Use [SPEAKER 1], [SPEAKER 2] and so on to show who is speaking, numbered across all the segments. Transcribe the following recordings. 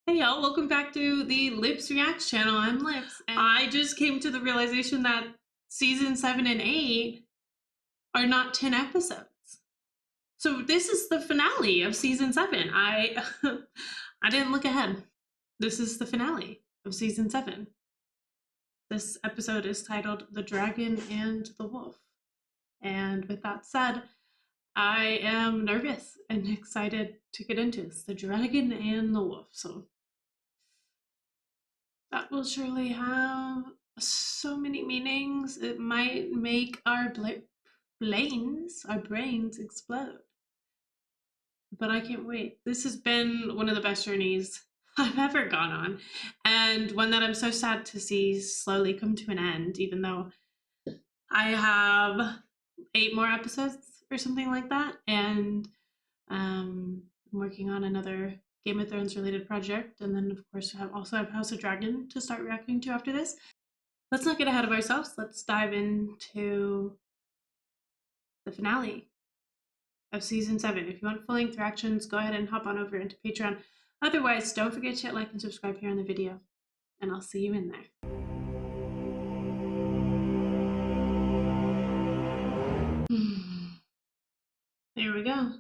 [SPEAKER 1] Hey y'all, welcome back to the Lips Reacts channel. I'm Lips, and I just came to the realization that season 7 and 8 are not 10 episodes. So this is the finale of season 7. I didn't look ahead. This is the finale of season 7. This episode is titled The Dragon and the Wolf. And with that said, I am nervous and excited to get into this. The Dragon and the Wolf. So that will surely have so many meanings. It might make our brains explode. But I can't wait. This has been one of the best journeys I've ever gone on, and one that I'm so sad to see slowly come to an end, even though I have 8 more episodes or something like that, and I'm working on another Game of Thrones related project, and then of course I also have House of Dragon to start reacting to after this. Let's not get ahead of ourselves. Let's dive into the finale of season 7. If you want full-length reactions, go ahead and hop on over into Patreon. Otherwise, don't forget to hit like and subscribe here on the video, and I'll see you in there. Here we go.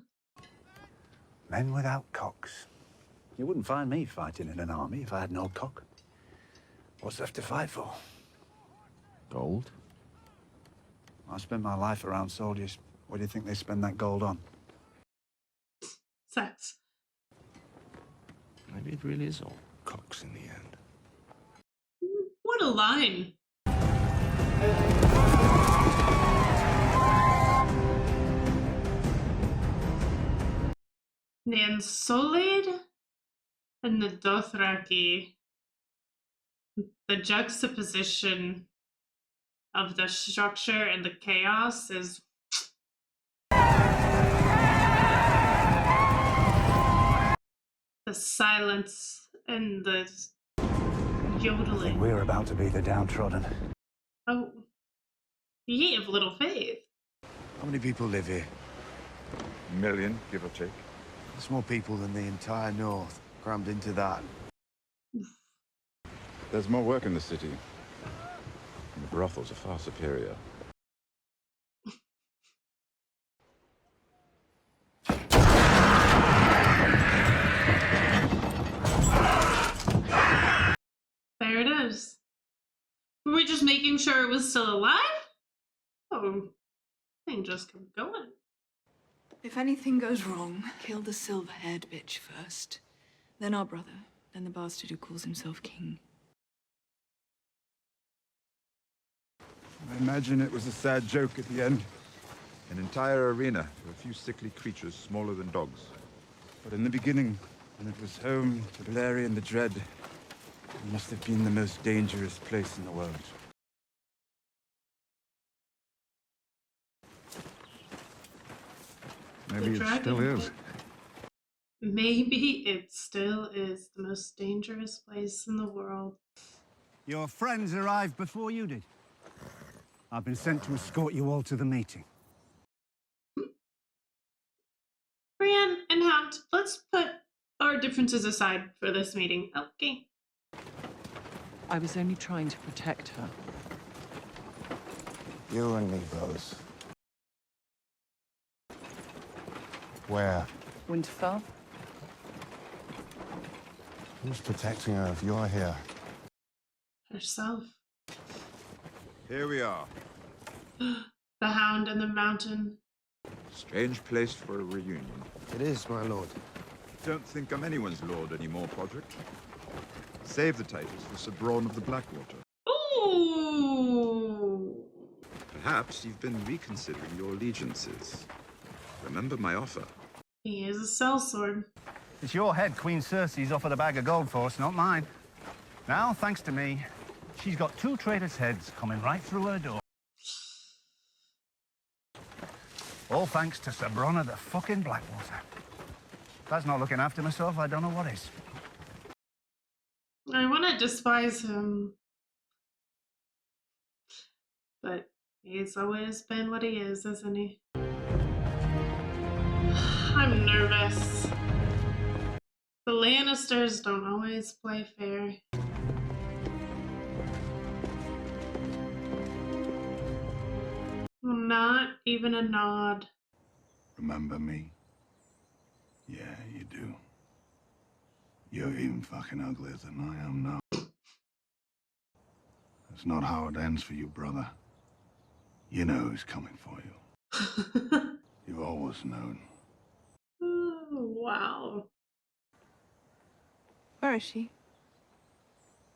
[SPEAKER 2] Men without cocks. You wouldn't find me fighting in an army if I had no cock. What's left to fight for? Gold? I spend my life around soldiers. What do you think they spend that gold on?
[SPEAKER 1] Sex.
[SPEAKER 3] Maybe it really is all cocks in the end.
[SPEAKER 1] What a line. The Unsullied and the Dothraki. The juxtaposition of the structure and the chaos is the silence and the yodeling.
[SPEAKER 2] We're about to be the downtrodden.
[SPEAKER 1] Oh, ye of little faith.
[SPEAKER 2] How many people live here?
[SPEAKER 4] A million, give or take.
[SPEAKER 2] That's more people than the entire north, crammed into that.
[SPEAKER 4] There's more work in the city. And the brothels are far superior.
[SPEAKER 1] There it is. Were we just making sure it was still alive? Oh, thing just kept going.
[SPEAKER 5] If anything goes wrong, kill the silver-haired bitch first. Then our brother, then the bastard who calls himself king.
[SPEAKER 4] I imagine it was a sad joke at the end. An entire arena for a few sickly creatures smaller than dogs.
[SPEAKER 2] But in the beginning, when it was home to Balerion the Dread, it must have been the most dangerous place in the world.
[SPEAKER 4] Maybe it still is.
[SPEAKER 1] Maybe it still is the most dangerous place in the world.
[SPEAKER 6] Your friends arrived before you did. I've been sent to escort you all to the meeting.
[SPEAKER 1] Brienne and Hound, let's put our differences aside for this meeting. Okay.
[SPEAKER 5] I was only trying to protect her.
[SPEAKER 2] You and me, brothers. Where?
[SPEAKER 5] Winterfell?
[SPEAKER 2] Who's protecting her if you're here?
[SPEAKER 1] Herself.
[SPEAKER 4] Here we are.
[SPEAKER 1] The Hound and the Mountain.
[SPEAKER 4] Strange place for a reunion.
[SPEAKER 2] It is, my lord.
[SPEAKER 4] Don't think I'm anyone's lord anymore, Podrick. Save the titles for Sir Braun of the Blackwater.
[SPEAKER 1] Ooh.
[SPEAKER 4] Perhaps you've been reconsidering your allegiances. Remember my offer.
[SPEAKER 1] He is a sellsword.
[SPEAKER 6] It's your head Queen Cersei's offered a bag of gold for us, not mine. Now, thanks to me, she's got 2 traitors' heads coming right through her door. All thanks to Sir Bronn of the fucking Blackwater. If that's not looking after myself, I don't know what is.
[SPEAKER 1] I want to despise him, but he's always been what he is, isn't he? I'm nervous. The Lannisters don't always play fair. Not even a nod.
[SPEAKER 2] Remember me? Yeah, you do. You're even fucking uglier than I am now. That's not how it ends for you, brother. You know who's coming for you. You've always known.
[SPEAKER 1] Oh, wow.
[SPEAKER 5] Where is she?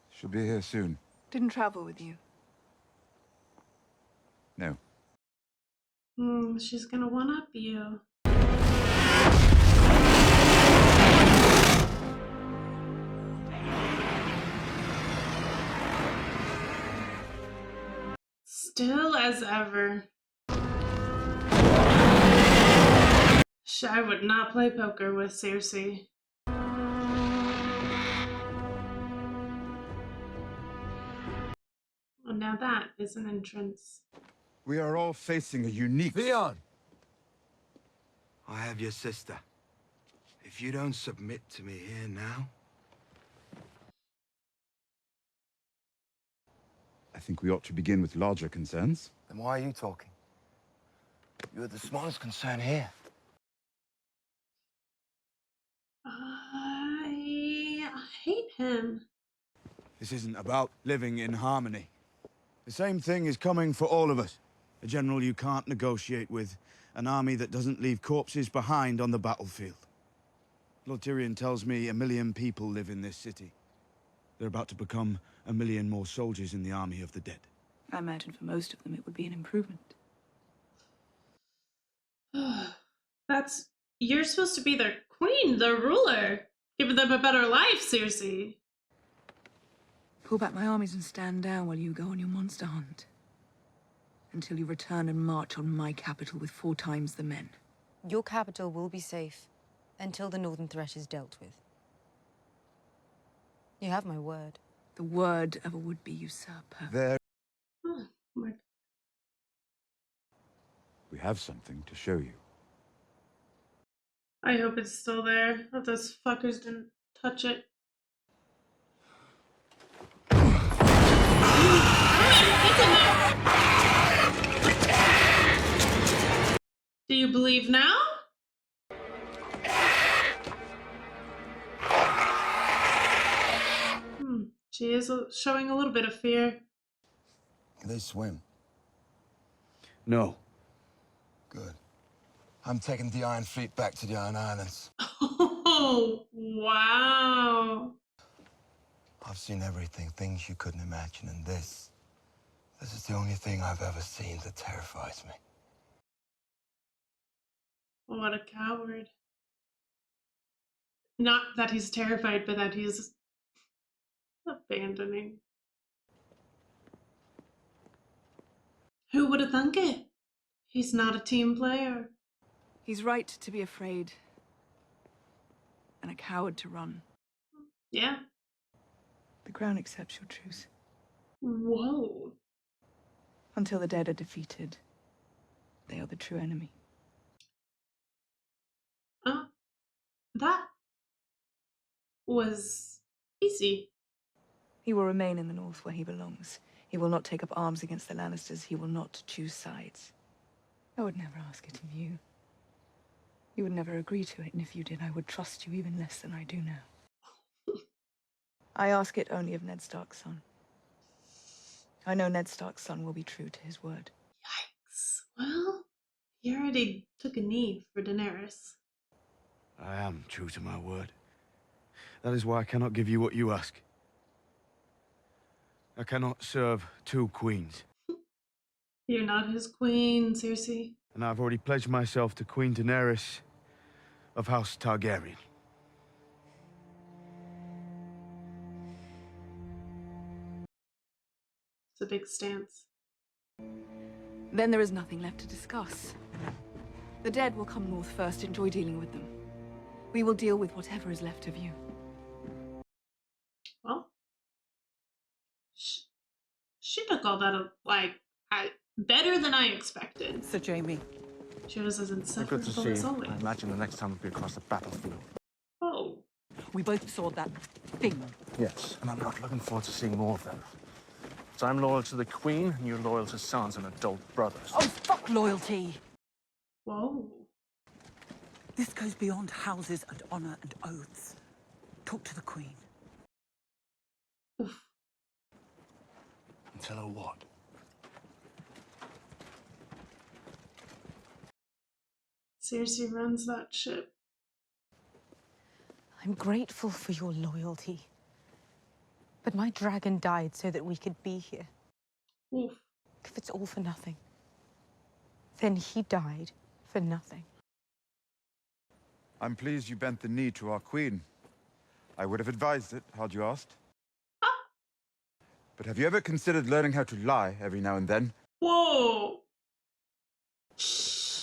[SPEAKER 4] She'll be here soon.
[SPEAKER 5] Didn't travel with you.
[SPEAKER 4] No.
[SPEAKER 1] She's gonna one-up you. Still as ever. I would not play poker with Cersei. Well, now that is an entrance.
[SPEAKER 4] We are all facing a unique...
[SPEAKER 3] Theon! I have your sister. If you don't submit to me here now...
[SPEAKER 4] I think we ought to begin with larger concerns.
[SPEAKER 3] Then why are you talking? You're the smallest concern here.
[SPEAKER 1] I hate him.
[SPEAKER 7] This isn't about living in harmony. The same thing is coming for all of us. A general you can't negotiate with, an army that doesn't leave corpses behind on the battlefield. Lord Tyrion tells me 1 million people live in this city. They're about to become 1 million more soldiers in the army of the dead.
[SPEAKER 5] I imagine for most of them it would be an improvement.
[SPEAKER 1] You're supposed to be their queen, their ruler. Give them a better life, Cersei.
[SPEAKER 5] Pull back my armies and stand down while you go on your monster hunt. Until you return and march on my capital with 4 times the men.
[SPEAKER 8] Your capital will be safe until the Northern Threat is dealt with. You have my word.
[SPEAKER 5] The word of a would-be usurper.
[SPEAKER 4] There
[SPEAKER 1] Oh, my.
[SPEAKER 4] we have something to show you.
[SPEAKER 1] I hope it's still there. That those fuckers didn't touch it. Do you believe now? She is showing a little bit of fear.
[SPEAKER 3] They swim.
[SPEAKER 7] No.
[SPEAKER 3] Good. I'm taking the Iron Fleet back to the Iron Islands.
[SPEAKER 1] Oh, wow.
[SPEAKER 3] I've seen everything, things you couldn't imagine, and this is the only thing I've ever seen that terrifies me.
[SPEAKER 1] What a coward. Not that he's terrified, but that he's abandoning. Who would have thunk it? He's not a team player.
[SPEAKER 5] He's right to be afraid. And a coward to run.
[SPEAKER 1] Yeah.
[SPEAKER 5] The crown accepts your truth.
[SPEAKER 1] Whoa.
[SPEAKER 5] Until the dead are defeated, they are the true enemy.
[SPEAKER 1] That was easy.
[SPEAKER 5] He will remain in the north where he belongs. He will not take up arms against the Lannisters. He will not choose sides. I would never ask it of you. You would never agree to it, and if you did, I would trust you even less than I do now. I ask it only of Ned Stark's son. I know Ned Stark's son will be true to his word.
[SPEAKER 1] Yikes. Well, he already took a knee for Daenerys.
[SPEAKER 7] I am true to my word. That is why I cannot give you what you ask. I cannot serve 2 queens.
[SPEAKER 1] You're not his queen, Cersei.
[SPEAKER 7] And I've already pledged myself to Queen Daenerys of House Targaryen.
[SPEAKER 1] It's a big stance.
[SPEAKER 5] Then there is nothing left to discuss. The dead will come north first. Enjoy dealing with them. We will deal with whatever is left of you.
[SPEAKER 1] Well, she took all that, better than I expected.
[SPEAKER 9] Sir Jamie.
[SPEAKER 1] She was as
[SPEAKER 3] Good to
[SPEAKER 1] insufferable
[SPEAKER 3] see
[SPEAKER 1] as
[SPEAKER 3] you.
[SPEAKER 1] always.
[SPEAKER 3] I imagine the next time we'll be across the battlefield.
[SPEAKER 1] Oh.
[SPEAKER 9] We both saw that thing.
[SPEAKER 6] Yes, and I'm not looking forward to seeing more of them. So I'm loyal to the Queen, and you're loyal to sons and adult brothers.
[SPEAKER 9] Oh, fuck loyalty!
[SPEAKER 1] Whoa.
[SPEAKER 9] This goes beyond houses and honor and oaths. Talk to the Queen.
[SPEAKER 1] Oof.
[SPEAKER 6] And tell her what?
[SPEAKER 1] Cersei runs that ship.
[SPEAKER 8] I'm grateful for your loyalty. But my dragon died so that we could be here.
[SPEAKER 1] Oof.
[SPEAKER 8] If it's all for nothing, then he died for nothing.
[SPEAKER 4] I'm pleased you bent the knee to our queen. I would have advised it, had you asked. But have you ever considered learning how to lie every now and then?
[SPEAKER 1] Whoa.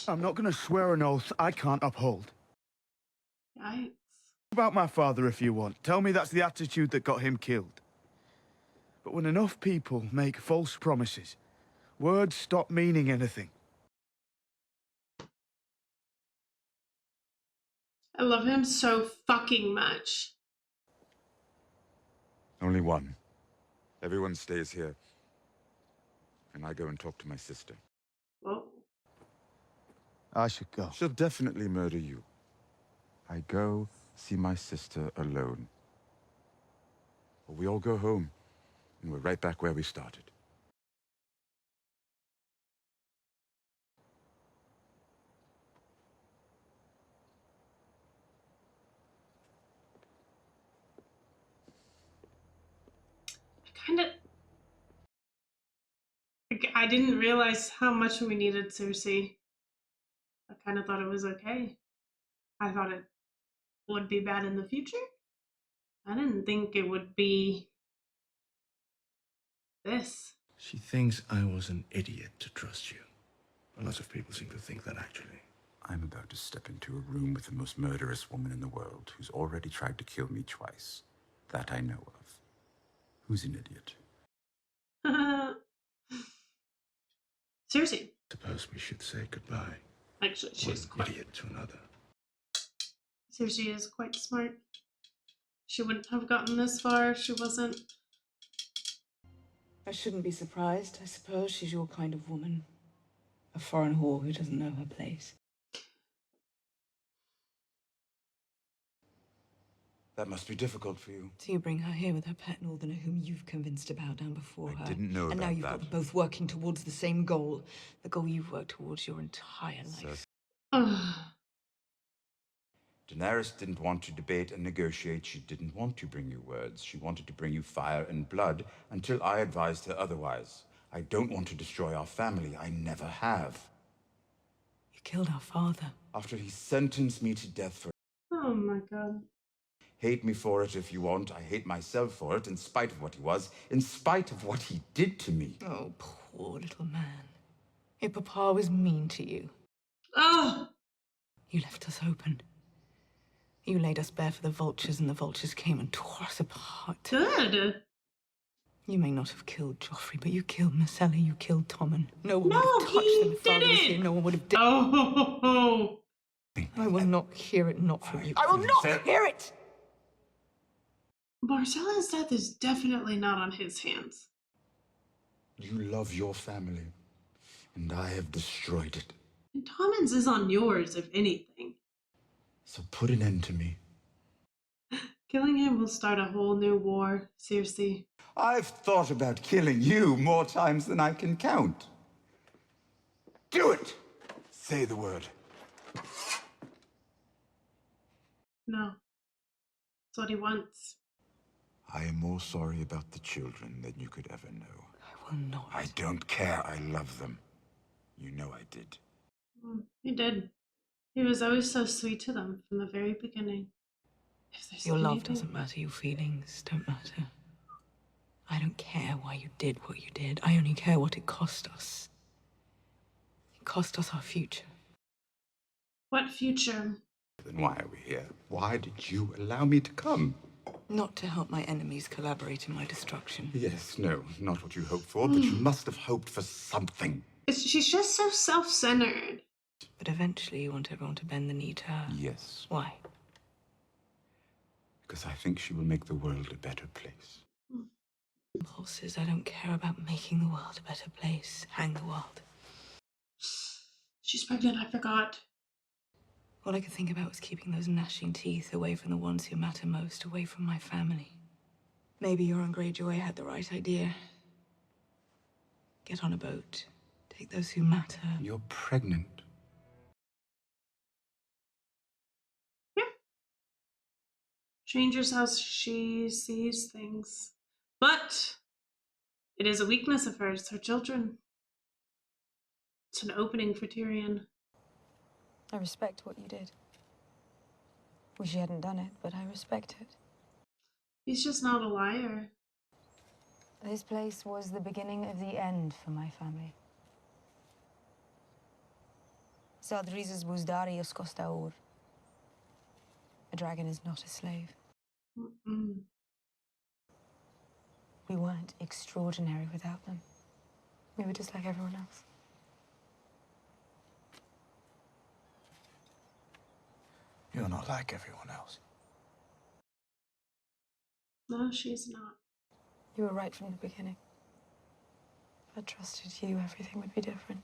[SPEAKER 7] I'm not going to swear an oath I can't uphold.
[SPEAKER 1] Yikes.
[SPEAKER 7] About my father if you want. Tell me that's the attitude that got him killed. But when enough people make false promises, words stop meaning anything.
[SPEAKER 1] I love him so fucking much.
[SPEAKER 4] Only one. Everyone stays here. And I go and talk to my sister.
[SPEAKER 1] Whoa.
[SPEAKER 7] I should go.
[SPEAKER 4] She'll definitely murder you. I go see my sister alone. Or we all go home, and we're right back where we started.
[SPEAKER 1] I didn't realize how much we needed Cersei. I kind of thought it was okay. I thought it would be bad in the future. I didn't think it would be this.
[SPEAKER 6] She thinks I was an idiot to trust you. A lot of people seem to think that, actually.
[SPEAKER 2] I'm about to step into a room with the most murderous woman in the world, who's already tried to kill me twice. That I know of. Who's an idiot?
[SPEAKER 1] Cersei.
[SPEAKER 6] Suppose we should say goodbye.
[SPEAKER 1] Actually, she's
[SPEAKER 6] One
[SPEAKER 1] quite...
[SPEAKER 6] idiot to another.
[SPEAKER 1] Cersei is quite smart. She wouldn't have gotten this far if she wasn't.
[SPEAKER 5] I shouldn't be surprised. I suppose she's your kind of woman. A foreign whore who doesn't know her place.
[SPEAKER 2] That must be difficult for you.
[SPEAKER 5] So you bring her here with her pet northerner whom you've convinced to bow down before her.
[SPEAKER 4] I didn't know
[SPEAKER 5] and now
[SPEAKER 4] about
[SPEAKER 5] you've got
[SPEAKER 4] that.
[SPEAKER 5] them both working towards the same goal. The goal you've worked towards your entire life.
[SPEAKER 1] Ugh.
[SPEAKER 2] Daenerys didn't want to debate and negotiate. She didn't want to bring you words. She wanted to bring you fire and blood until I advised her otherwise. I don't want to destroy our family. I never have.
[SPEAKER 5] You killed our father.
[SPEAKER 2] After he sentenced me to death for...
[SPEAKER 1] Oh my god.
[SPEAKER 2] Hate me for it if you want. I hate myself for it, in spite of what he was, in spite of what he did to me.
[SPEAKER 5] Oh, poor little man. Your papa was mean to you.
[SPEAKER 1] Oh!
[SPEAKER 5] You left us open. You laid us bare for the vultures, and the vultures came and tore us apart.
[SPEAKER 1] Good.
[SPEAKER 5] You may not have killed Joffrey, but you killed Marcella, you killed Tommen. No one would have touched
[SPEAKER 1] he
[SPEAKER 5] them if Father was here.
[SPEAKER 1] didn't.
[SPEAKER 5] No one would have
[SPEAKER 1] Oh!
[SPEAKER 5] I will not hear it not from you. I will not hear it!
[SPEAKER 1] Marcella's death is definitely not on his hands.
[SPEAKER 2] You love your family, and I have destroyed it.
[SPEAKER 1] And Tommen's is on yours, if anything.
[SPEAKER 2] So put an end to me.
[SPEAKER 1] Killing him will start a whole new war, Cersei.
[SPEAKER 2] I've thought about killing you more times than I can count. Do it! Say the word.
[SPEAKER 1] No. That's what he wants.
[SPEAKER 2] I am more sorry about the children than you could ever know.
[SPEAKER 5] I will not.
[SPEAKER 2] I don't care. I love them. You know I did.
[SPEAKER 1] He did. He was always so sweet to them from the very beginning. If there's
[SPEAKER 5] Your love
[SPEAKER 1] anything-
[SPEAKER 5] doesn't matter, your feelings don't matter. I don't care why you did what you did. I only care what it cost us. It cost us our future.
[SPEAKER 1] What future?
[SPEAKER 2] Then why are we here? Why did you allow me to come?
[SPEAKER 5] Not to help my enemies collaborate in my destruction.
[SPEAKER 2] Yes, no, not what you hoped for, but you must have hoped for something.
[SPEAKER 1] She's just so self-centered.
[SPEAKER 5] But eventually you want everyone to bend the knee to her.
[SPEAKER 2] Yes.
[SPEAKER 5] Why?
[SPEAKER 4] because I think she will make the world a better place.
[SPEAKER 5] Impulses. I don't care about making the world a better place. Hang the world.
[SPEAKER 1] She's pregnant, I forgot.
[SPEAKER 5] All I could think about was keeping those gnashing teeth away from the ones who matter most, away from my family. Maybe Euron Greyjoy had the right idea. Get on a boat. Take those who matter.
[SPEAKER 2] You're pregnant.
[SPEAKER 1] Yeah. Changes how she sees things. But it is a weakness of hers, her children. It's an opening for Tyrion.
[SPEAKER 8] I respect what you did. Wish you hadn't done it, but I respect it.
[SPEAKER 1] He's just not a liar.
[SPEAKER 8] This place was the beginning of the end for my family. Sadrizes Buzdarius Costaur. A dragon is not a slave.
[SPEAKER 1] Mm-mm.
[SPEAKER 8] We weren't extraordinary without them. We were just like everyone else.
[SPEAKER 7] You're not like everyone else.
[SPEAKER 1] No, she's not.
[SPEAKER 8] You were right from the beginning. If I trusted you, everything would be different.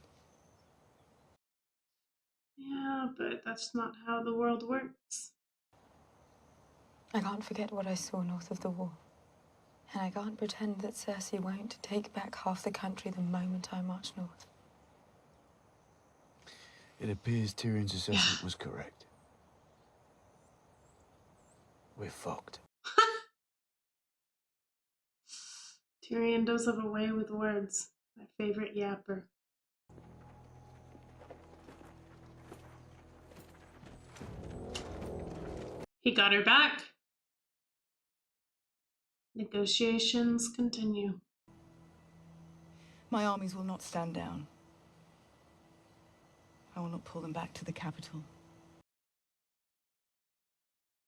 [SPEAKER 1] Yeah, but that's not how the world works.
[SPEAKER 8] I can't forget what I saw north of the wall. And I can't pretend that Cersei won't take back half the country the moment I march north.
[SPEAKER 7] It appears Tyrion's assessment was correct. We're fucked.
[SPEAKER 1] Tyrion does have a way with words. My favorite yapper. He got her back. Negotiations continue.
[SPEAKER 5] My armies will not stand down. I will not pull them back to the capital.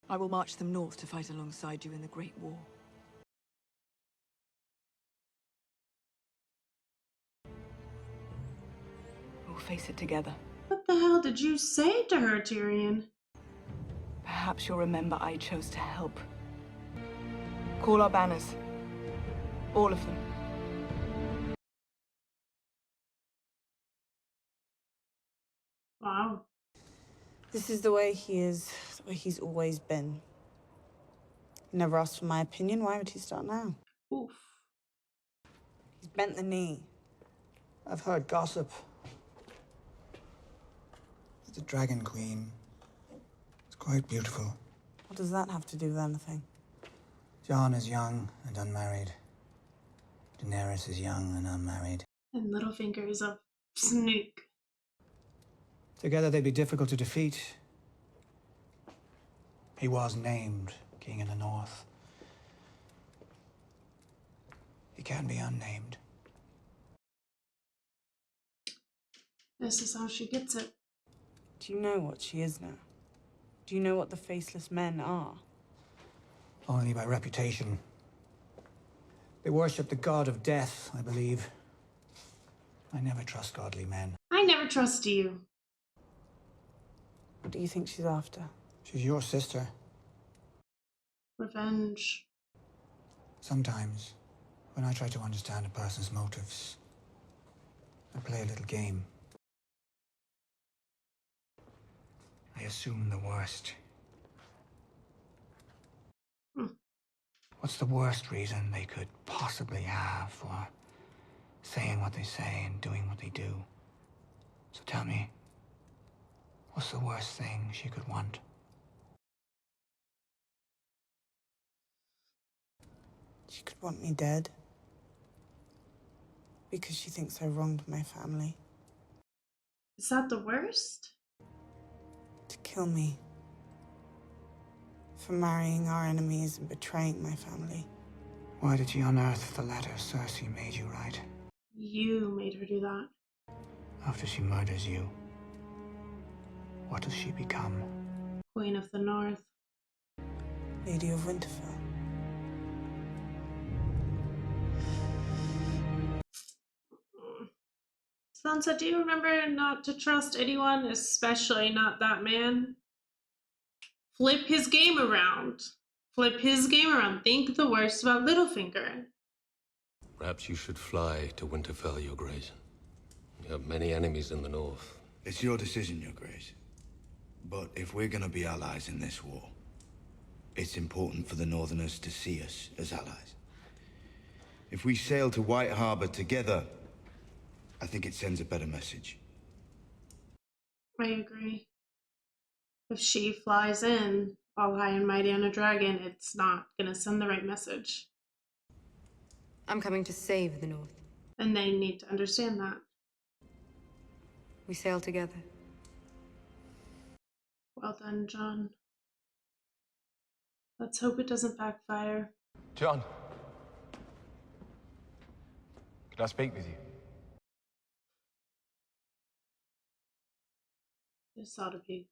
[SPEAKER 5] I will march them north to fight alongside you in the Great War. We'll face it together.
[SPEAKER 1] What the hell did you say to her, Tyrion?
[SPEAKER 5] Perhaps you'll remember I chose to help. Call our banners. All of them.
[SPEAKER 1] Wow.
[SPEAKER 10] This is the way he is, the way he's always been. He never asked for my opinion. Why would he start now?
[SPEAKER 1] Oof.
[SPEAKER 10] He's bent the knee.
[SPEAKER 2] I've heard gossip. The Dragon Queen. It's quite beautiful.
[SPEAKER 10] What does that have to do with anything?
[SPEAKER 2] Jon is young and unmarried. Daenerys is young and unmarried.
[SPEAKER 1] And Littlefinger is a snake.
[SPEAKER 2] Together they'd be difficult to defeat. He was named King in the North. He can be unnamed.
[SPEAKER 1] This is how she gets it.
[SPEAKER 10] Do you know what she is now? Do you know what the faceless men are?
[SPEAKER 2] Only by reputation. They worship the god of death, I believe. I never trust godly men.
[SPEAKER 1] I never trust you.
[SPEAKER 10] What do you think she's after?
[SPEAKER 2] She's your sister.
[SPEAKER 1] Revenge.
[SPEAKER 2] Sometimes, when I try to understand a person's motives, I play a little game. I assume the worst. What's the worst reason they could possibly have for saying what they say and doing what they do? So tell me, what's the worst thing she could want?
[SPEAKER 10] She could want me dead. Because she thinks I wronged my family.
[SPEAKER 1] Is that the worst?
[SPEAKER 10] To kill me. For marrying our enemies and betraying my family.
[SPEAKER 2] Why did she unearth the letter Cersei made you write?
[SPEAKER 1] You made her do that.
[SPEAKER 2] After she murders you, what does she become?
[SPEAKER 1] Queen of the North.
[SPEAKER 10] Lady of Winterfell.
[SPEAKER 1] Sansa, do you remember not to trust anyone, especially not that man? Flip his game around. flip his game around, think the worst about Littlefinger.
[SPEAKER 11] Perhaps you should fly to Winterfell, Your Grace. You have many enemies in the north.
[SPEAKER 7] It's your decision, Your Grace. But if we're gonna be allies in this war, it's important for the Northerners to see us as allies. If we sail to White Harbor together, I think it sends a better message.
[SPEAKER 1] I agree. If she flies in all high and mighty on a dragon, it's not gonna send the right message.
[SPEAKER 8] I'm coming to save the North.
[SPEAKER 1] And they need to understand that.
[SPEAKER 8] We sail together.
[SPEAKER 1] Well done, Jon. Let's hope it doesn't backfire.
[SPEAKER 12] Jon. Could I speak with you?
[SPEAKER 1] This ought to be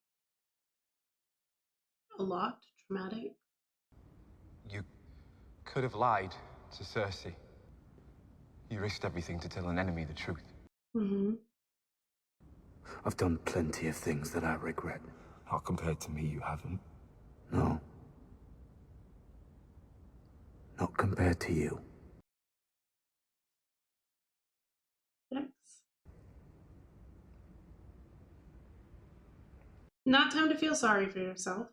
[SPEAKER 1] a lot traumatic.
[SPEAKER 12] You could have lied to Cersei. You risked everything to tell an enemy the truth.
[SPEAKER 1] Mm-hmm.
[SPEAKER 2] I've done plenty of things that I regret.
[SPEAKER 12] Not compared to me, you haven't.
[SPEAKER 2] No. Not compared to you.
[SPEAKER 1] Thanks. Not time to feel sorry for yourself.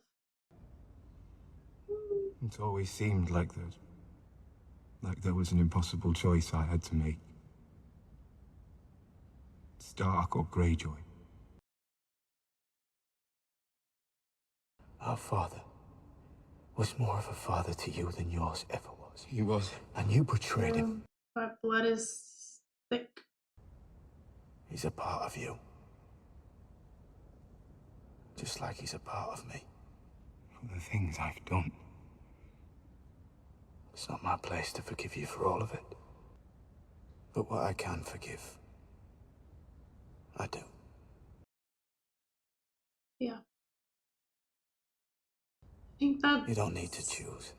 [SPEAKER 12] It's always seemed like there was an impossible choice I had to make. Stark or Greyjoy.
[SPEAKER 2] Our father was more of a father to you than yours ever was.
[SPEAKER 12] He was.
[SPEAKER 2] And you betrayed him.
[SPEAKER 1] But blood is thick.
[SPEAKER 2] He's a part of you. Just like he's a part of me.
[SPEAKER 12] For the things I've done.
[SPEAKER 2] It's not my place to forgive you for all of it. But what I can forgive, I do.
[SPEAKER 1] Yeah. I think that...
[SPEAKER 2] You don't need to choose.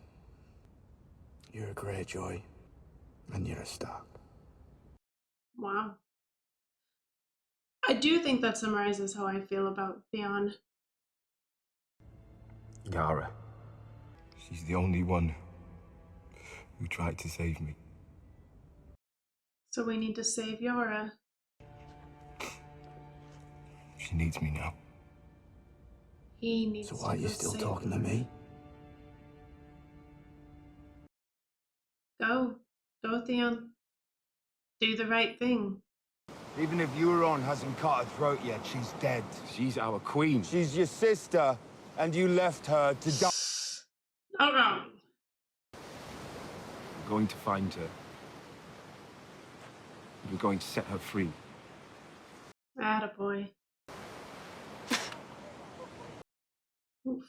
[SPEAKER 2] You're a Greyjoy, and you're a Stark.
[SPEAKER 1] Wow. I do think that summarizes how I feel about Theon.
[SPEAKER 12] Yara. She's the only one who tried to save me.
[SPEAKER 1] So we need to save Yara.
[SPEAKER 12] She needs me now.
[SPEAKER 1] He needs to
[SPEAKER 2] So why are you still
[SPEAKER 1] save
[SPEAKER 2] talking
[SPEAKER 1] her.
[SPEAKER 2] to me?
[SPEAKER 1] Go. Go, Theon. Do the right thing.
[SPEAKER 3] Even if Euron hasn't cut her throat yet, she's dead.
[SPEAKER 12] She's our queen.
[SPEAKER 3] She's your sister, and you left her to die.
[SPEAKER 1] Not wrong.
[SPEAKER 12] We're going to find her. We're going to set her free.
[SPEAKER 1] Attaboy. Oof.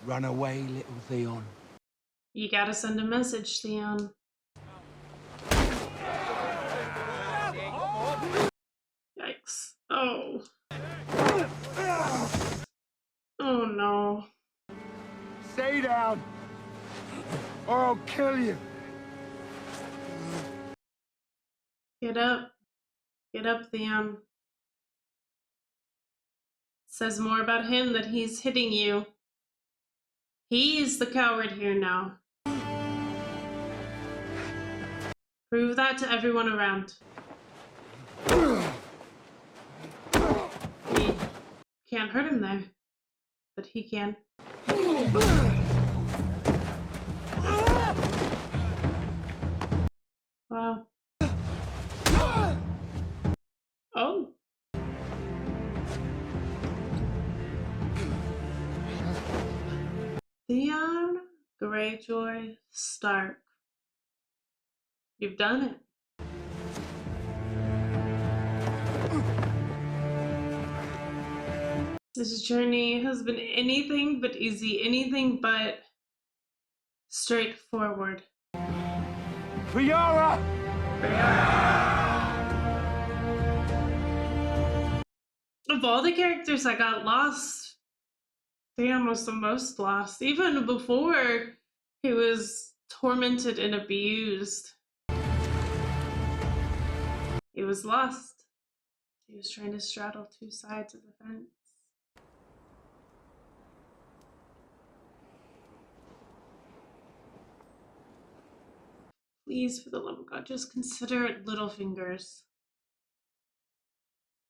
[SPEAKER 3] Run away, little Theon.
[SPEAKER 1] You gotta send a message, Theon. Yikes. Oh. Oh no.
[SPEAKER 3] Stay down, or I'll kill you.
[SPEAKER 1] Get up. Get up, Theon. Says more about him that he's hitting you. He's the coward here now. Prove that to everyone around. You can't hurt him there, but he can. Wow. Oh. Theon Greyjoy Stark. You've done it. This journey has been anything but easy, anything but straightforward.
[SPEAKER 3] For Yara!
[SPEAKER 1] Of all the characters that got lost, Theon was the most lost. Even before he was tormented and abused, he was lost. He was trying to straddle two sides of the fence. Please, for the love of God, just consider Littlefinger's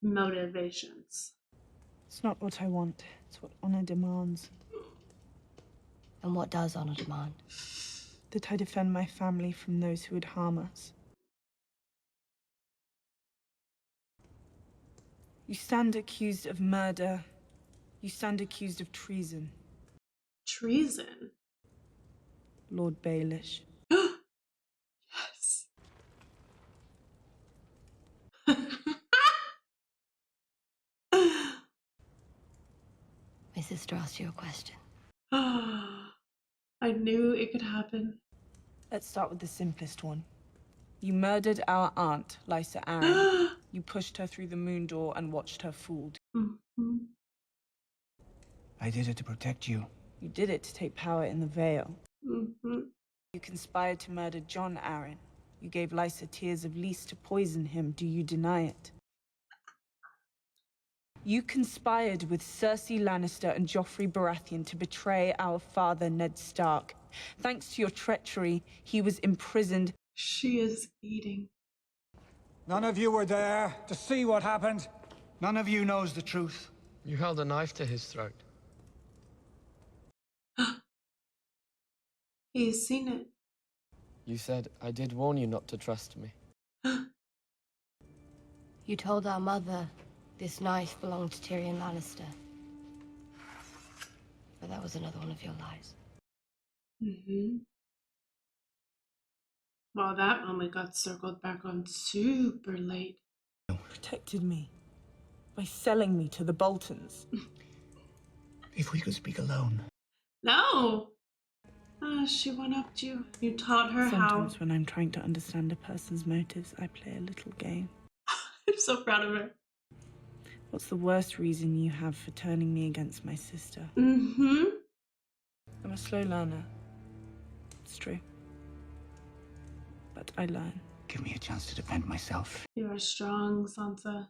[SPEAKER 1] motivations.
[SPEAKER 10] It's not what I want. It's what honor demands.
[SPEAKER 13] And what does honor demand?
[SPEAKER 10] That I defend my family from those who would harm us. You stand accused of murder. You stand accused of treason.
[SPEAKER 1] Treason?
[SPEAKER 10] Lord Baelish.
[SPEAKER 1] Yes.
[SPEAKER 13] My sister asked you a question.
[SPEAKER 1] I knew it could happen.
[SPEAKER 10] Let's start with the simplest one. You murdered our aunt, Lysa Arryn. You pushed her through the moon door and watched her fooled.
[SPEAKER 1] Mm-hmm.
[SPEAKER 2] I did it to protect you.
[SPEAKER 10] You did it to take power in the Vale.
[SPEAKER 1] Mm-hmm.
[SPEAKER 10] You conspired to murder Jon Arryn. You gave Lysa tears of Lys to poison him. Do you deny it? You conspired with Cersei Lannister and Joffrey Baratheon to betray our father, Ned Stark. Thanks to your treachery, he was imprisoned.
[SPEAKER 1] She is eating.
[SPEAKER 2] None of you were there to see what happened. None of you knows the truth.
[SPEAKER 14] You held a knife to his throat.
[SPEAKER 1] He's seen it.
[SPEAKER 14] You said, I did warn you not to trust me.
[SPEAKER 13] You told our mother this knife belonged to Tyrion Lannister. But that was another one of your lies.
[SPEAKER 1] Mm-hmm. Well, that moment got circled back on super late.
[SPEAKER 10] You protected me by selling me to the Boltons.
[SPEAKER 2] If we could speak alone.
[SPEAKER 1] No! She one-upped you. You taught her
[SPEAKER 10] Sometimes when I'm trying to understand a person's motives, I play a little game.
[SPEAKER 1] I'm so proud of her.
[SPEAKER 10] What's the worst reason you have for turning me against my sister?
[SPEAKER 1] Mm-hmm.
[SPEAKER 10] I'm a slow learner. It's true. But I learn.
[SPEAKER 2] Give me a chance to defend myself.
[SPEAKER 1] You are strong, Sansa.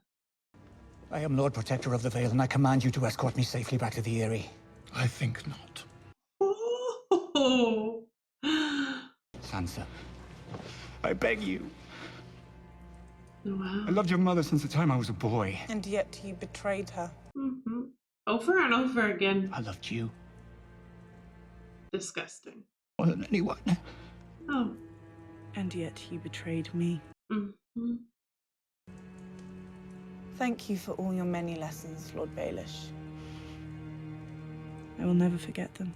[SPEAKER 2] I am Lord Protector of the Vale, and I command you to escort me safely back to the Eyrie.
[SPEAKER 11] I think not.
[SPEAKER 1] Oh.
[SPEAKER 2] Sansa, I beg you.
[SPEAKER 1] Wow.
[SPEAKER 2] I loved your mother since the time I was a boy.
[SPEAKER 10] And yet you betrayed her.
[SPEAKER 1] Mm-hmm. Over and over again.
[SPEAKER 2] I loved you.
[SPEAKER 1] Disgusting.
[SPEAKER 2] More than anyone.
[SPEAKER 1] Oh.
[SPEAKER 10] And yet you betrayed me.
[SPEAKER 1] Mm-hmm.
[SPEAKER 10] Thank you for all your many lessons, Lord Baelish. I will never forget them.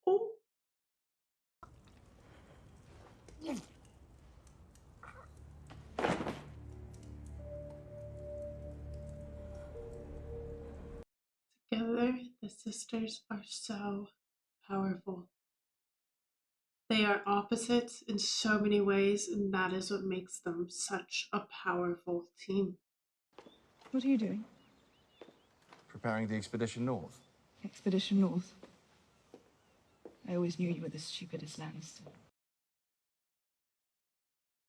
[SPEAKER 1] Oh. Together, the sisters are so powerful. They are opposites in so many ways, and that is what makes them such a powerful team.
[SPEAKER 5] What are you doing?
[SPEAKER 12] Preparing the expedition north.
[SPEAKER 5] Expedition North. I always knew you were the stupidest Lannister.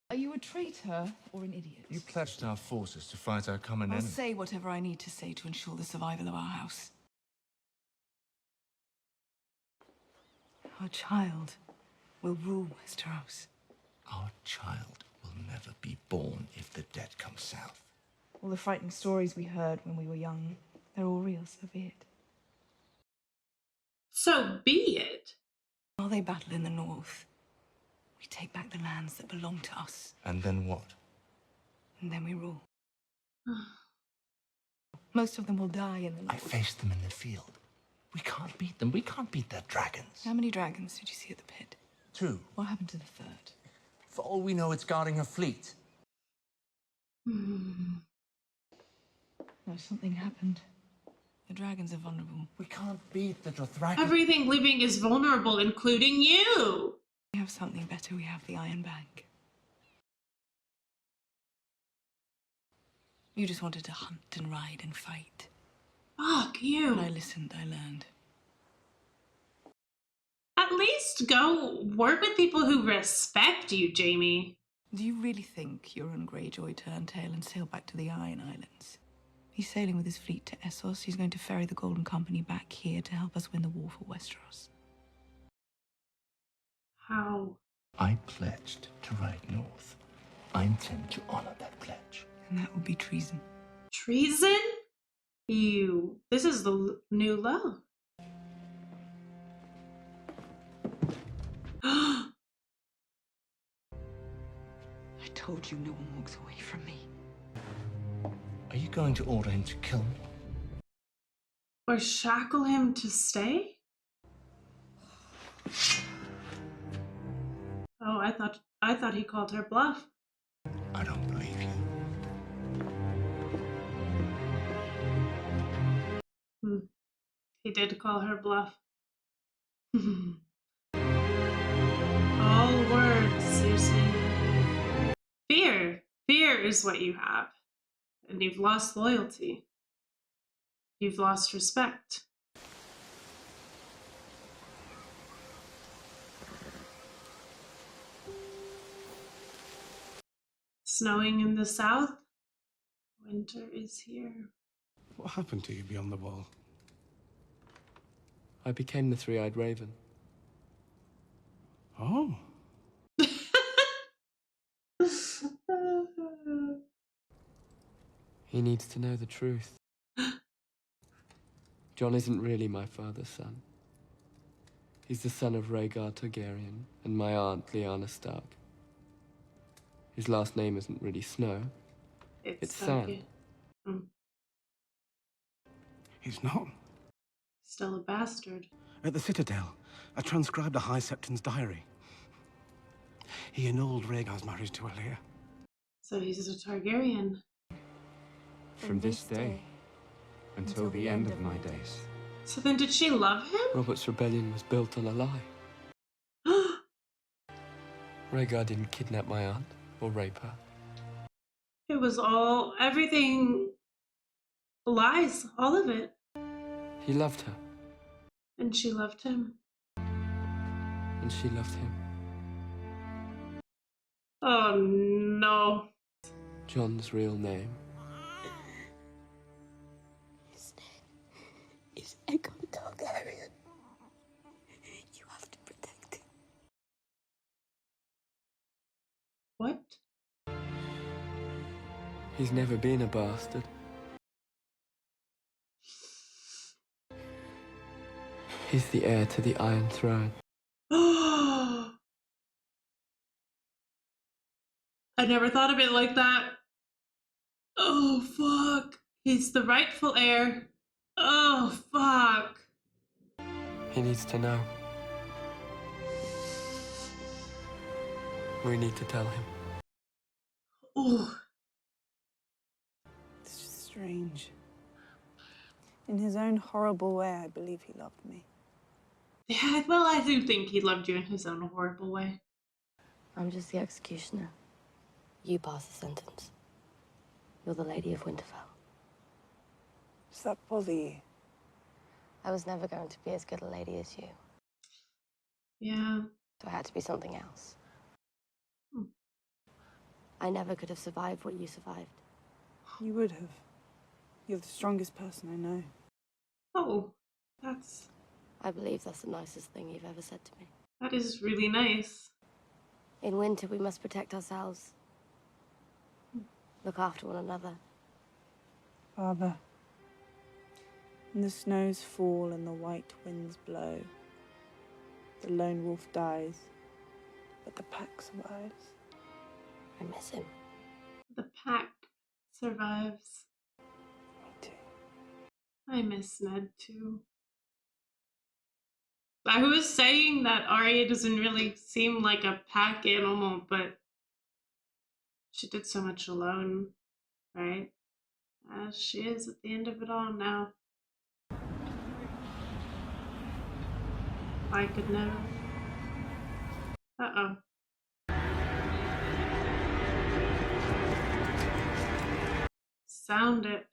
[SPEAKER 5] Are you a traitor or an idiot?
[SPEAKER 12] You pledged our forces to fight our common
[SPEAKER 5] I'll
[SPEAKER 12] enemy.
[SPEAKER 5] say whatever I need to say to ensure the survival of our house. Our child will rule Westeros.
[SPEAKER 3] Our child will never be born if the dead come south.
[SPEAKER 5] All the frightening stories we heard when we were young, they're all real, so be it.
[SPEAKER 1] So be it.
[SPEAKER 5] While they battle in the north, we take back the lands that belong to us.
[SPEAKER 3] And then what?
[SPEAKER 5] And then we rule. Most of them will die in the north.
[SPEAKER 3] I faced them in the field. We can't beat them. We can't beat their dragons.
[SPEAKER 5] How many dragons did you see at the pit?
[SPEAKER 3] 2.
[SPEAKER 5] What happened to the third?
[SPEAKER 3] For all we know, it's guarding a fleet.
[SPEAKER 1] Hmm.
[SPEAKER 5] No, something happened. The dragons are vulnerable.
[SPEAKER 3] We can't beat the Dothraki.
[SPEAKER 1] Everything living is vulnerable, including you.
[SPEAKER 5] We have something better. We have the Iron Bank. You just wanted to hunt and ride and fight.
[SPEAKER 1] Fuck you.
[SPEAKER 5] When I listened, I learned.
[SPEAKER 1] At least go work with people who respect you, Jamie.
[SPEAKER 5] Do you really think Euron Greyjoy turned tail and sailed back to the Iron Islands? He's sailing with his fleet to Essos. He's going to ferry the Golden Company back here to help us win the war for Westeros.
[SPEAKER 1] How?
[SPEAKER 3] I pledged to ride north. I intend to honor that pledge.
[SPEAKER 5] And that would be treason.
[SPEAKER 1] Treason? You. This is the new low.
[SPEAKER 5] I told you no one walks away from me.
[SPEAKER 3] Are you going to order him to kill me?
[SPEAKER 1] Or shackle him to stay? Oh, I thought he called her bluff.
[SPEAKER 3] I don't believe you.
[SPEAKER 1] He did call her bluff. All words, Cersei. Fear. Fear is what you have. And you've lost loyalty. You've lost respect. Snowing in the south. Winter is here.
[SPEAKER 15] What happened to you beyond the wall?
[SPEAKER 14] I became the three-eyed raven.
[SPEAKER 15] Oh.
[SPEAKER 14] He needs to know the truth. Jon isn't really my father's son. He's the son of Rhaegar Targaryen and my aunt Lyanna Stark. His last name isn't really Snow. It's Sand.
[SPEAKER 15] He's not.
[SPEAKER 1] Still a bastard.
[SPEAKER 15] At the Citadel, I transcribed the High Septon's diary. He annulled Rhaegar's marriage to Alia.
[SPEAKER 1] So he's a Targaryen.
[SPEAKER 4] From this day until the end of my days.
[SPEAKER 1] So then did she love him?
[SPEAKER 14] Robert's rebellion was built on a lie. Rhaegar didn't kidnap my aunt or rape her.
[SPEAKER 1] It was all, everything, lies, all of it.
[SPEAKER 14] He loved her.
[SPEAKER 1] And she loved him.
[SPEAKER 14] And she loved him.
[SPEAKER 1] Oh no.
[SPEAKER 14] Jon's real name
[SPEAKER 13] is Aegon Targaryen. You have to protect him.
[SPEAKER 1] What?
[SPEAKER 14] He's never been a bastard. He's the heir to the Iron Throne.
[SPEAKER 1] I never thought of it like that. Oh, fuck. He's the rightful heir. Oh, fuck.
[SPEAKER 14] He needs to know. We need to tell him.
[SPEAKER 1] Ooh.
[SPEAKER 16] It's just strange. In his own horrible way, I believe he loved me.
[SPEAKER 1] Yeah, well, I do think he loved you in his own horrible way.
[SPEAKER 13] I'm just the executioner. You pass the sentence. You're the Lady of Winterfell.
[SPEAKER 16] Does that bother you?
[SPEAKER 13] I was never going to be as good a lady as you.
[SPEAKER 1] Yeah.
[SPEAKER 13] So I had to be something else. I never could have survived what you survived.
[SPEAKER 16] You would have. You're the strongest person I know.
[SPEAKER 1] Oh, that's...
[SPEAKER 13] I believe that's the nicest thing you've ever said to me.
[SPEAKER 1] That is really nice.
[SPEAKER 13] In winter, we must protect ourselves. Look after one another.
[SPEAKER 16] Father, when the snows fall and the white winds blow, the lone wolf dies, but the pack survives.
[SPEAKER 13] I miss him.
[SPEAKER 1] The pack survives.
[SPEAKER 16] Me too.
[SPEAKER 1] I miss Ned too. I was saying that Arya doesn't really seem like a pack animal, but she did so much alone, right? As she is at the end of it all now. I could never. Uh-oh. Sound it.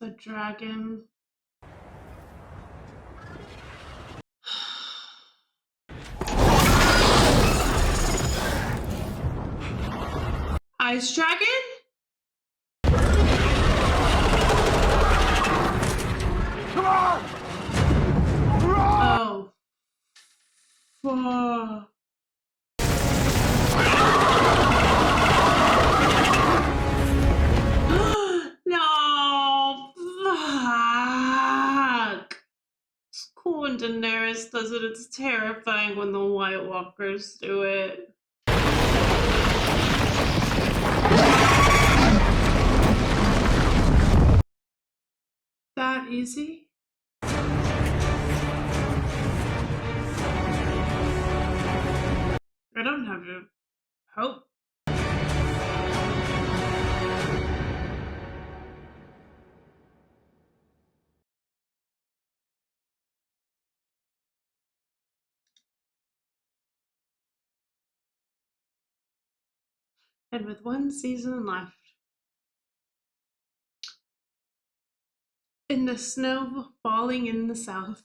[SPEAKER 1] The dragon. ice dragon?
[SPEAKER 7] Come on!
[SPEAKER 1] Oh. Fuck. No. Fuck. It's cool when Daenerys does it. It's terrifying when the White Walkers do it. That easy? I don't have to hope. And with one season left, in the snow falling in the south,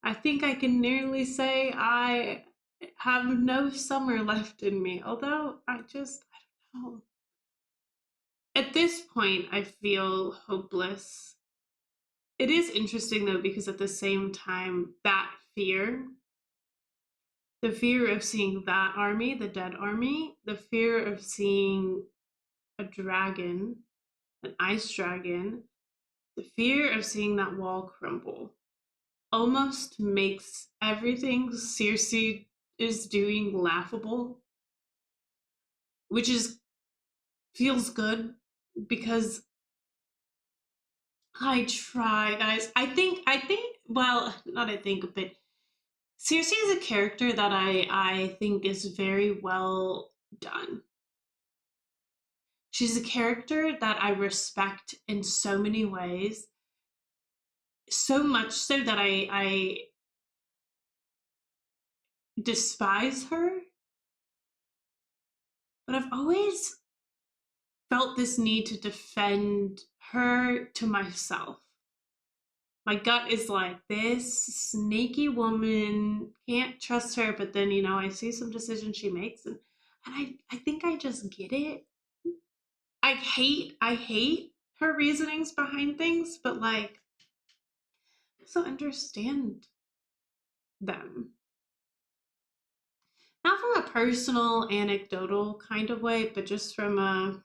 [SPEAKER 1] I think I can nearly say I have no summer left in me. Although I don't know. At this point, I feel hopeless. It is interesting though, because at the same time, that fear, the fear of seeing that army, the dead army, the fear of seeing a dragon, an ice dragon, the fear of seeing that wall crumble almost makes everything Cersei is doing laughable, which feels good because I try, guys. I think, well, not I think, but Cersei is a character that I think is very well done. She's a character that I respect in so many ways, so much so that I despise her, but I've always felt this need to defend her to myself. My gut is like, this snaky woman, can't trust her, but then, you know, I see some decisions she makes, and I think I just get it. I hate her reasonings behind things, but like, I also understand them. Not from a personal, anecdotal kind of way, but just from a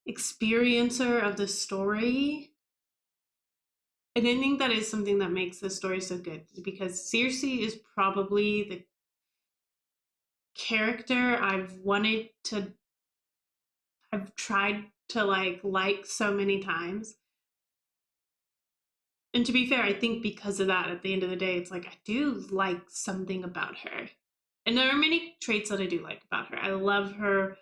[SPEAKER 1] experiencer of the story. And I think that is something that makes the story so good, because Cersei is probably the character I've tried to like so many times. And to be fair, I think because of that, at the end of the day, it's like I do like something about her. And there are many traits that I do like about her. I love her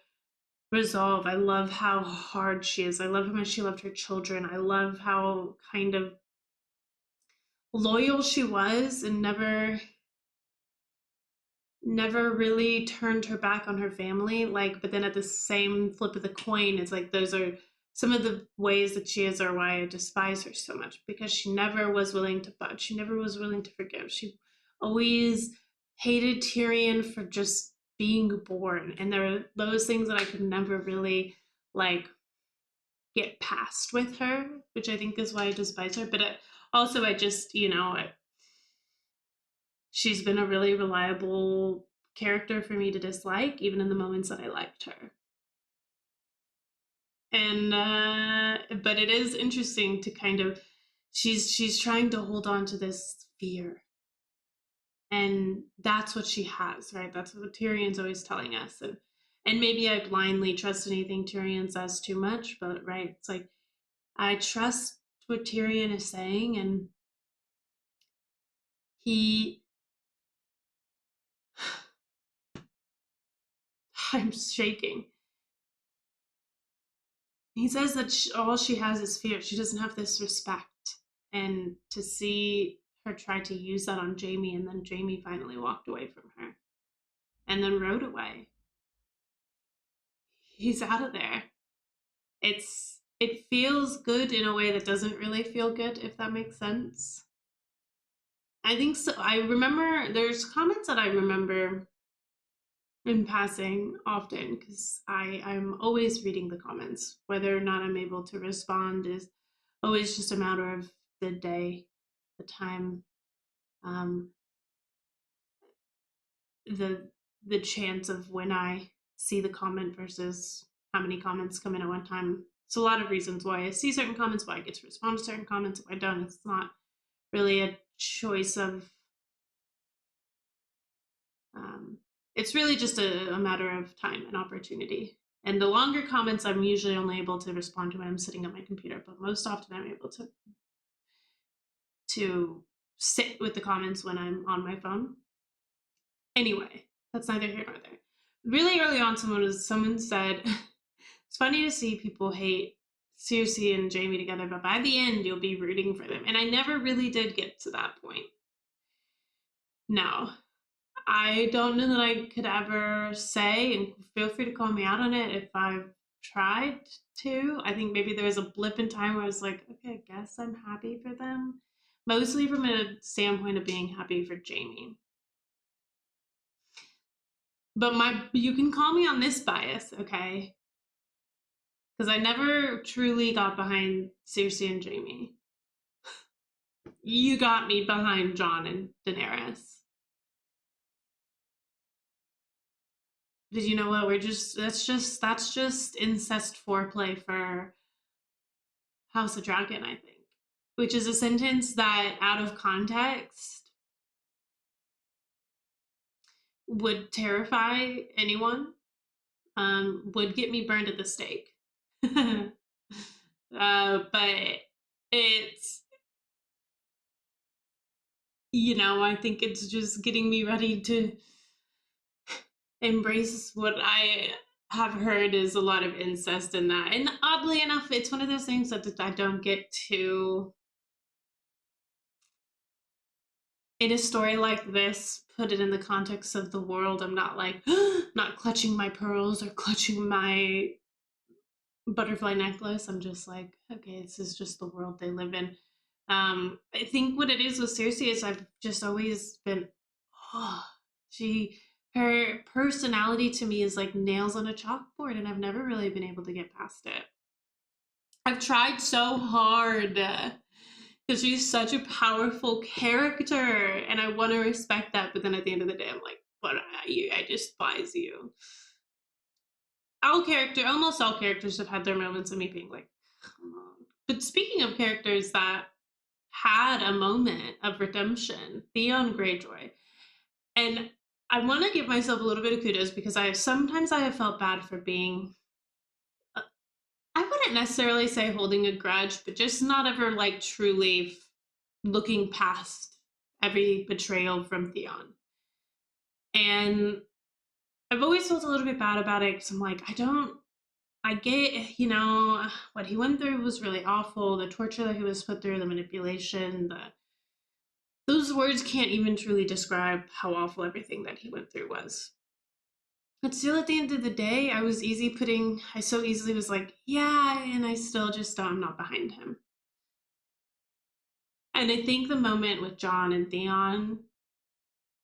[SPEAKER 1] resolve. I love how hard she is. I love how much she loved her children. I love how kind of loyal she was and never really turned her back on her family. Like, but then at the same flip of the coin, it's like those are some of the ways that she is, are why I despise her so much, because she never was willing to budge. She never was willing to forgive. She always hated Tyrion for just being born. And there are those things that I could never really like get past with her, which I think is why I despise her. But also, I just, you know, she's been a really reliable character for me to dislike, even in the moments that I liked her. And but it is interesting to kind of, she's trying to hold on to this fear, and that's what she has, right? That's what Tyrion's always telling us. And maybe I blindly trust anything Tyrion says too much, but right, it's like I trust what Tyrion is saying, and I'm shaking. He says that all she has is fear. She doesn't have this respect. And to see her try to use that on Jaime, and then Jaime finally walked away from her and then rode away. He's out of there. It feels good in a way that doesn't really feel good, if that makes sense. I think so. I remember there's comments that I remember in passing often because I'm always reading the comments. Whether or not I'm able to respond is always just a matter of the day, the time, um, the chance of when I see the comment versus how many comments come in at one time. It's a lot of reasons why I see certain comments, why I get to respond to certain comments. If I don't, it's not really a choice of it's really just a matter of time and opportunity. And the longer comments, I'm usually only able to respond to when I'm sitting at my computer, but most often I'm able to sit with the comments when I'm on my phone. Anyway, that's neither here nor there. Really early on, someone said, it's funny to see people hate Cersei and Jaime together, but by the end, you'll be rooting for them. And I never really did get to that point. No. I don't know that I could ever say, and feel free to call me out on it if I've tried to. I think maybe there was a blip in time where I was like, okay, I guess I'm happy for them. Mostly from a standpoint of being happy for Jaime. But you can call me on this bias, okay? Because I never truly got behind Cersei and Jaime. You got me behind Jon and Daenerys. Did you know what? That's just incest foreplay for House of Dragon, I think. Which is a sentence that, out of context, would terrify anyone, would get me burned at the stake. But it's, I think it's just getting me ready to embrace what I have heard is a lot of incest in that. And oddly enough, it's one of those things that I don't get to, in a story like this, put it in the context of the world. I'm not like, not clutching my pearls or clutching my butterfly necklace. I'm just like, okay, this is just the world they live in. I think what it is with Cersei is I've just always been, her personality to me is like nails on a chalkboard, and I've never really been able to get past it. I've tried so hard because she's such a powerful character, and I want to respect that, but then at the end of the day, I'm like, but I despise you. Almost all characters have had their moments of me being like, come on. But speaking of characters that had a moment of redemption, Theon Greyjoy. And I want to give myself a little bit of kudos because sometimes I have felt bad for being, I wouldn't necessarily say holding a grudge, but just not ever like truly looking past every betrayal from Theon. And I've always felt a little bit bad about it because I'm like, I get, what he went through was really awful. The torture that he was put through, the manipulation, those words can't even truly describe how awful everything that he went through was. But still, at the end of the day, I so easily was like, yeah, and I still just, I'm not behind him. And I think the moment with Jon and Theon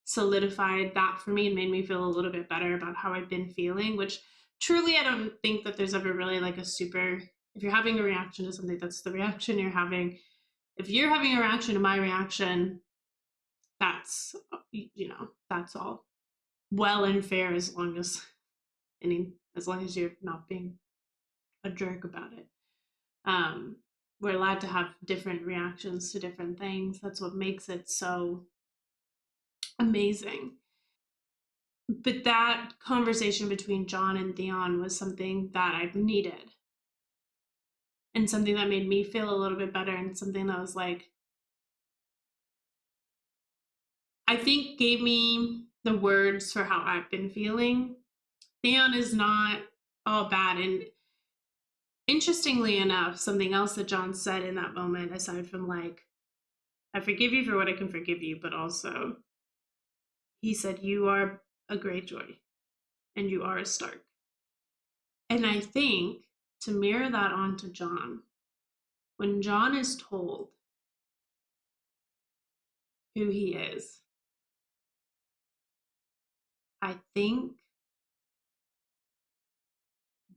[SPEAKER 1] solidified that for me and made me feel a little bit better about how I've been feeling, which truly I don't think that there's ever really like if you're having a reaction to something, that's the reaction you're having. If you're having a reaction to my reaction, that's, that's all well and fair as long as you're not being a jerk about it. We're allowed to have different reactions to different things. That's what makes it so amazing. But that conversation between Jon and Theon was something that I've needed. And something that made me feel a little bit better, and something that was like, I think gave me the words for how I've been feeling. Theon is not all bad. And interestingly enough, something else that Jon said in that moment, aside from like, I forgive you for what I can forgive you, but also he said, you are a Greyjoy and you are a Stark. And I think to mirror that onto Jon, when Jon is told who he is, I think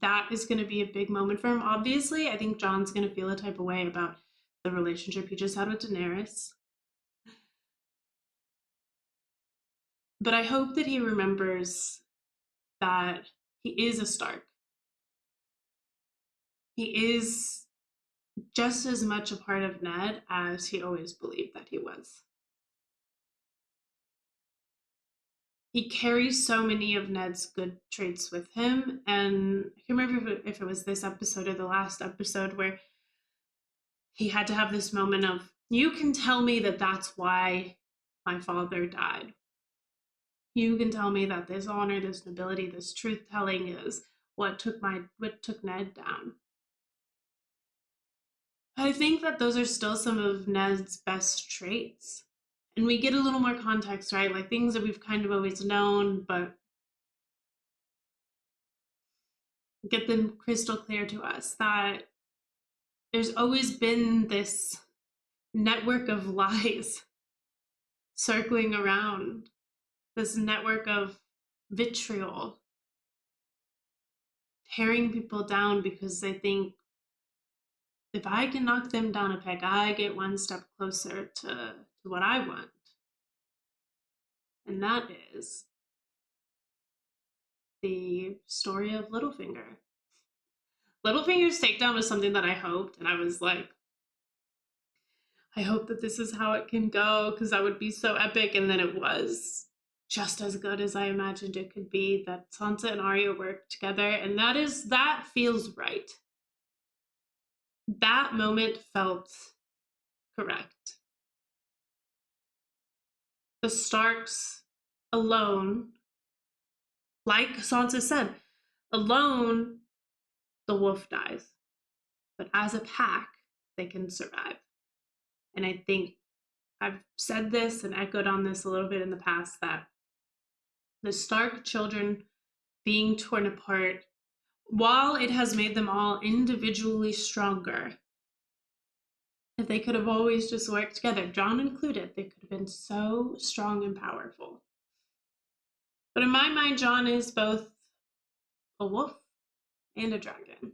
[SPEAKER 1] that is going to be a big moment for him. Obviously, I think Jon's going to feel a type of way about the relationship he just had with Daenerys. But I hope that he remembers that he is a Stark. He is just as much a part of Ned as he always believed that he was. He carries so many of Ned's good traits with him, and I can't remember if it was this episode or the last episode where he had to have this moment of, you can tell me that that's why my father died. You can tell me that this honor, this nobility, this truth-telling is what took Ned down. I think that those are still some of Ned's best traits. And we get a little more context, right? Like things that we've kind of always known, but get them crystal clear to us that there's always been this network of lies circling around, this network of vitriol, tearing people down because they think, if I can knock them down a peg, I get one step closer to what I want. And that is the story of Littlefinger. Littlefinger's takedown was something that I hoped, and I was like, I hope that this is how it can go, because that would be so epic. And then it was just as good as I imagined it could be, that Sansa and Arya worked together, and that feels right. That moment felt correct. The Starks alone, like Sansa said, alone, the wolf dies. But as a pack, they can survive. And I think I've said this and echoed on this a little bit in the past, that the Stark children being torn apart, while it has made them all individually stronger, if they could have always just worked together, Jon included, they could have been so strong and powerful. But in my mind, Jon is both a wolf and a dragon.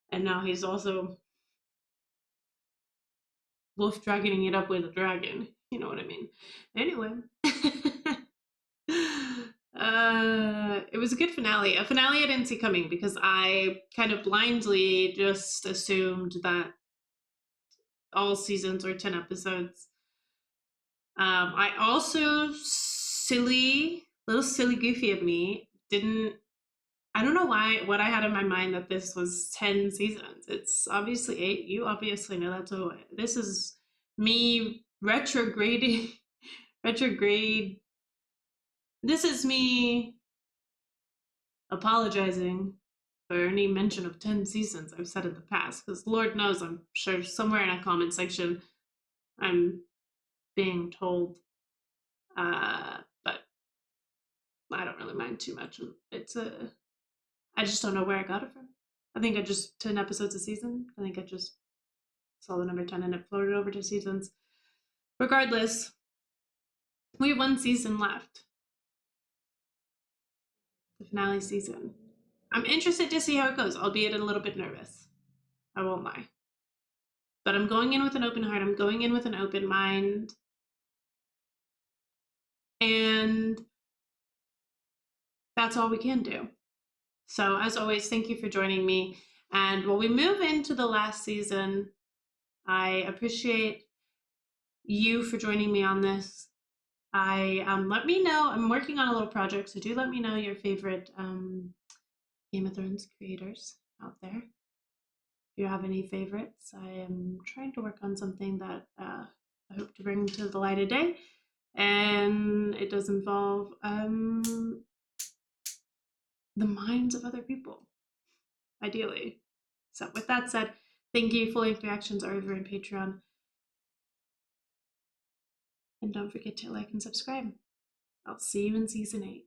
[SPEAKER 1] And now he's also wolf dragoning it up with a dragon. You know what I mean? Anyway. It was a good finale. A finale I didn't see coming because I kind of blindly just assumed that all seasons were 10 episodes. I also, little silly goofy of me, I don't know what I had in my mind that this was 10 seasons. It's obviously 8. You obviously know that. So this is me retrograde. This is me apologizing for any mention of 10 seasons I've said in the past, because Lord knows, I'm sure somewhere in a comment section I'm being told, but I don't really mind too much. I just don't know where I got it from. I think I just 10 episodes a season. I think I just saw the number 10 and it floated over to seasons. Regardless, we have 1 season left. The finale season. I'm interested to see how it goes, albeit a little bit nervous. I won't lie. But I'm going in with an open heart. I'm going in with an open mind. And that's all we can do. So as always, thank you for joining me. And while we move into the last season, I appreciate you for joining me on this. Let me know. I'm working on a little project, so do let me know your favorite Game of Thrones creators out there. If you have any favorites, I am trying to work on something that I hope to bring to the light of day, and it does involve the minds of other people, ideally. So with that said, thank you. Full-length reactions are over on Patreon. And don't forget to like and subscribe. I'll see you in season 8.